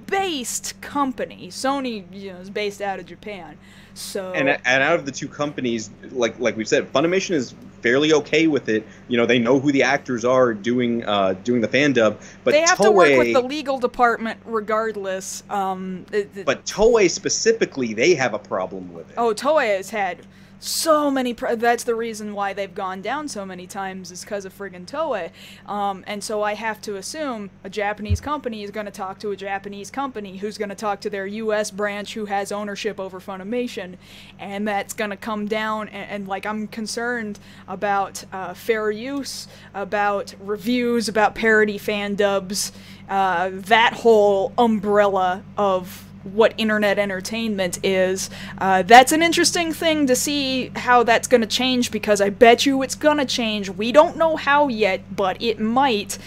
based company. Sony, is based out of Japan. So and out of the two companies, like we've said, Funimation is fairly okay with it. They know who the actors are doing the fan dub, but they have to work with the legal department regardless. But Toei specifically, they have a problem with it. Oh, Toei has had so many that's the reason why they've gone down so many times, is because of friggin' Toei. And so I have to assume a Japanese company is going to talk to a Japanese company who's going to talk to their US branch who has ownership over Funimation, and that's going to come down, and like, I'm concerned about fair use, about reviews, about parody fan dubs, that whole umbrella of what internet entertainment is. That's an interesting thing to see how that's going to change, because I bet you it's going to change. We don't know how yet, but it might.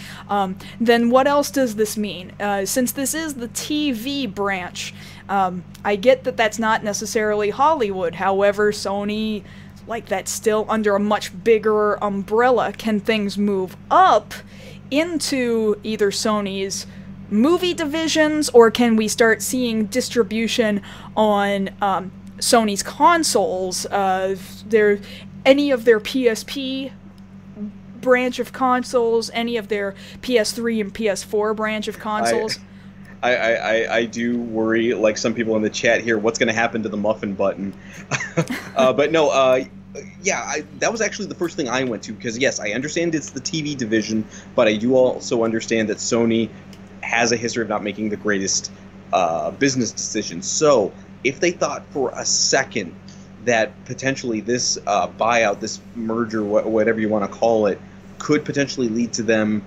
Then what else does this mean? Since this is the TV branch, I get that that's not necessarily Hollywood. However, Sony, like, that's still under a much bigger umbrella. Can things move up into either Sony's movie divisions, or can we start seeing distribution on Sony's consoles? Any of their PSP branch of consoles, any of their PS3 and PS4 branch of consoles? I do worry, like some people in the chat here, what's going to happen to the muffin button? But no, that was actually the first thing I went to, because yes, I understand it's the TV division, but I do also understand that Sony has a history of not making the greatest business decisions. So if they thought for a second that potentially this buyout, this merger, whatever you want to call it, could potentially lead to them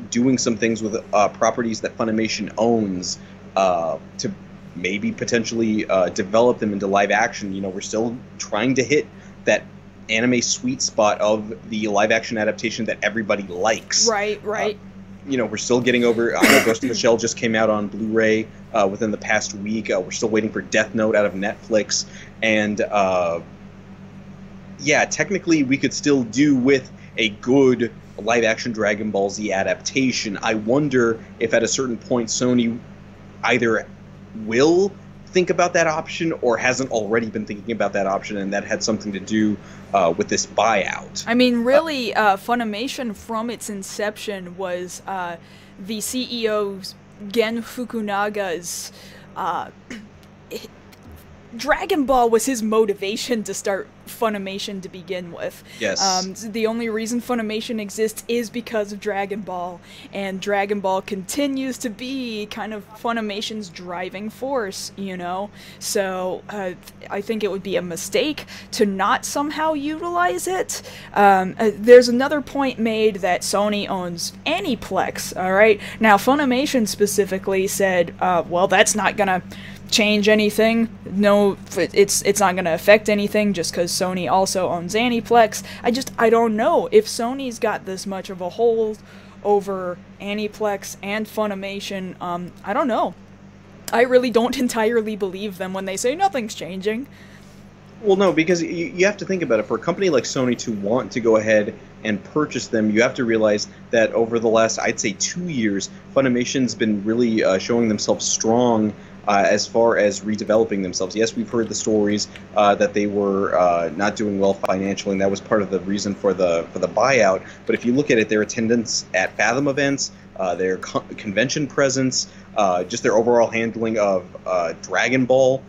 doing some things with properties that Funimation owns to maybe potentially develop them into live action, we're still trying to hit that anime sweet spot of the live action adaptation that everybody likes. Right. we're still getting over. I know Ghost in the Shell just came out on Blu-ray within the past week. We're still waiting for Death Note out of Netflix, and yeah, technically we could still do with a good live-action Dragon Ball Z adaptation. I wonder if at a certain point Sony either will think about that option or hasn't already been thinking about that option, and that had something to do with this buyout. I mean, really, Funimation from its inception was the CEO Gen Fukunaga's Dragon Ball was his motivation to start Funimation to begin with. Yes. The only reason Funimation exists is because of Dragon Ball, and Dragon Ball continues to be kind of Funimation's driving force, So I think it would be a mistake to not somehow utilize it. There's another point made that Sony owns Aniplex, alright? Now, Funimation specifically said, well, that's not gonna change anything. No, it's not going to affect anything just because Sony also owns Aniplex. I don't know if Sony's got this much of a hold over Aniplex and Funimation. I don't know. I really don't entirely believe them when they say nothing's changing. Well, no, because you have to think about it. For a company like Sony to want to go ahead and purchase them, you have to realize that over the last, I'd say, 2 years, Funimation's been really showing themselves strong as far as redeveloping themselves. Yes, we've heard the stories that they were not doing well financially, and that was part of the reason for the buyout. But if you look at it, their attendance at Fathom events, their convention presence, just their overall handling of Dragon Ball,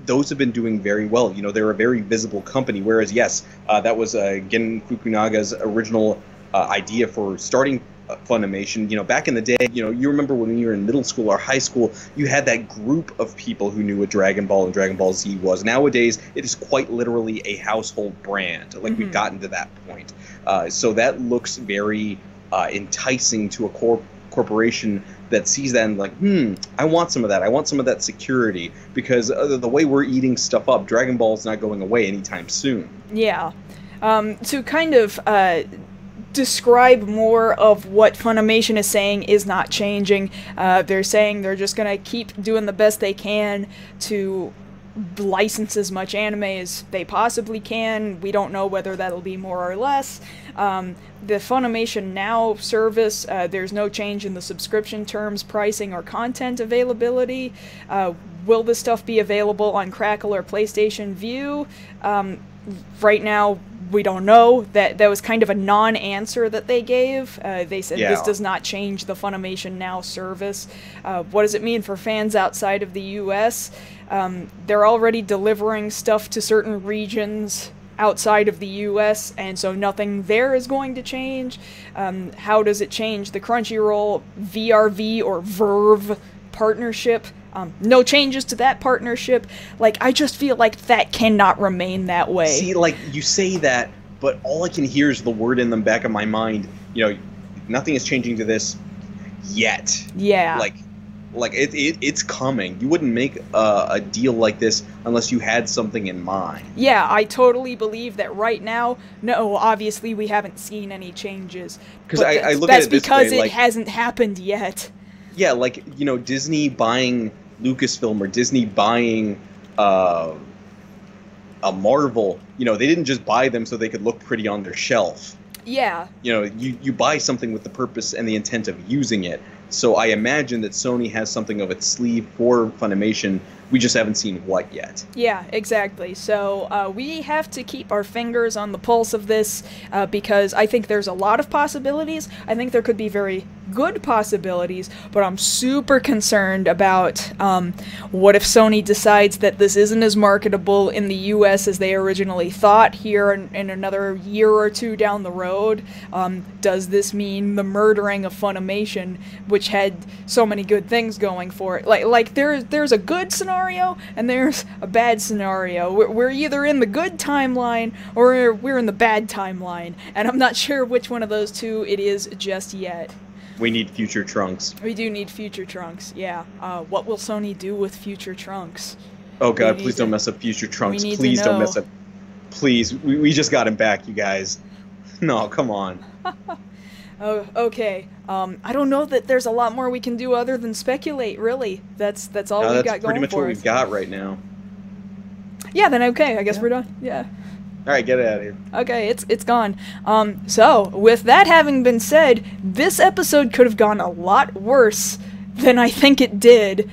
those have been doing very well. They're a very visible company, whereas, yes, that was Gen Fukunaga's original idea for starting Funimation. Back in the day, you remember when you were in middle school or high school, you had that group of people who knew what Dragon Ball and Dragon Ball Z was. Nowadays, it is quite literally a household brand. Like, we've gotten to that point. So that looks very enticing to a corporation that sees that and like, I want some of that. I want some of that security, because the way we're eating stuff up, Dragon Ball is not going away anytime soon. Yeah. To kind of describe more of what Funimation is saying is not changing. They're saying they're just going to keep doing the best they can to license as much anime as they possibly can. We don't know whether that'll be more or less. The Funimation Now service, there's no change in the subscription terms, pricing, or content availability. Will this stuff be available on Crackle or PlayStation Vue? Right now, we don't know. That was kind of a non-answer that they gave. They said this does not change the Funimation Now service. What does it mean for fans outside of the US? They're already delivering stuff to certain regions outside of the US, and so nothing there is going to change. How does it change the Crunchyroll VRV or Verve partnership? No changes to that partnership. I just feel like that cannot remain that way. See, you say that, but all I can hear is the word in the back of my mind, nothing is changing to this yet. Yeah. It's coming. You wouldn't make a deal like this unless you had something in mind. Yeah, I totally believe that right now, no, obviously we haven't seen any changes. Because I look at it this way, that's because it hasn't happened yet. Yeah, Disney buying Lucasfilm or Disney buying a Marvel, they didn't just buy them so they could look pretty on their shelf. Yeah. You buy something with the purpose and the intent of using it. So I imagine that Sony has something of its sleeve for Funimation. We just haven't seen what yet. Yeah, exactly. So we have to keep our fingers on the pulse of this because I think there's a lot of possibilities. I think there could be very good possibilities, but I'm super concerned about what if Sony decides that this isn't as marketable in the US as they originally thought here in another year or two down the road. Does this mean the murdering of Funimation, which had so many good things going for it? There's a good scenario and there's a bad scenario. We're either in the good timeline or we're in the bad timeline, and I'm not sure which one of those two it is just yet. We need future Trunks. We do need future Trunks, yeah. What will Sony do with future Trunks? Oh god, please don't mess up future Trunks. Please don't mess up. Please, we just got him back, you guys. No, come on. Oh, okay. I don't know that there's a lot more we can do other than speculate, really. That's all No, we've that's got pretty going much for what us. we've got right now. Yeah, then okay, I guess Yeah. we're done. Yeah. All right, get it out of here. Okay, it's gone. So, with that having been said, this episode could have gone a lot worse than I think it did.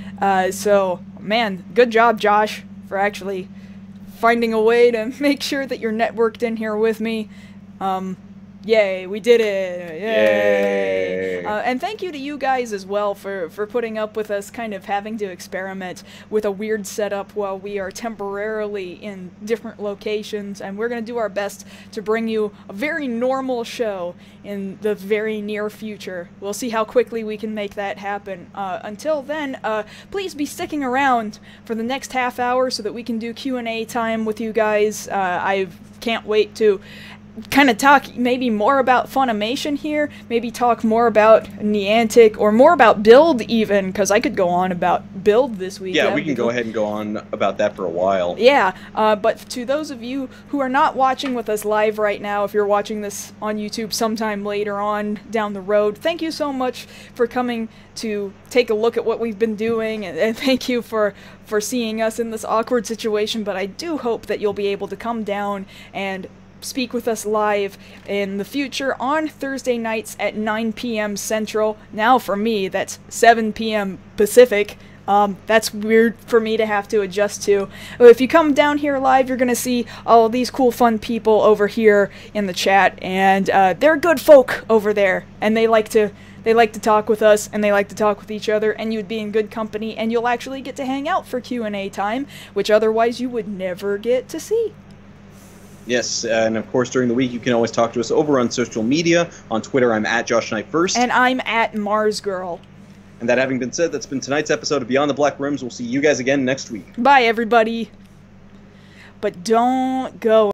So, man, good job, Josh, for actually finding a way to make sure that you're networked in here with me. Yay, we did it! Yay! And thank you to you guys as well for putting up with us kind of having to experiment with a weird setup while we are temporarily in different locations, and we're going to do our best to bring you a very normal show in the very near future. We'll see how quickly we can make that happen. Until then, please be sticking around for the next half hour so that we can do Q&A time with you guys. I can't wait to kind of talk maybe more about Funimation here, maybe talk more about Niantic, or more about Build even, because I could go on about Build this week. Yeah, we can go ahead and go on about that for a while. Yeah, but to those of you who are not watching with us live right now, if you're watching this on YouTube sometime later on down the road, thank you so much for coming to take a look at what we've been doing, and thank you for seeing us in this awkward situation, but I do hope that you'll be able to come down and speak with us live in the future on Thursday nights at 9 p.m. Central. Now for me, that's 7 p.m. Pacific. That's weird for me to have to adjust to. If you come down here live, you're going to see all these cool, fun people over here in the chat, and they're good folk over there, and they like to talk with us, and they like to talk with each other, and you'd be in good company, and you'll actually get to hang out for Q&A time, which otherwise you would never get to see. Yes, and of course during the week you can always talk to us over on social media. On Twitter, I'm at Josh Knight First. And I'm at Mars Girl. And that having been said, that's been tonight's episode of Beyond the Black Rims. We'll see you guys again next week. Bye, everybody. But don't go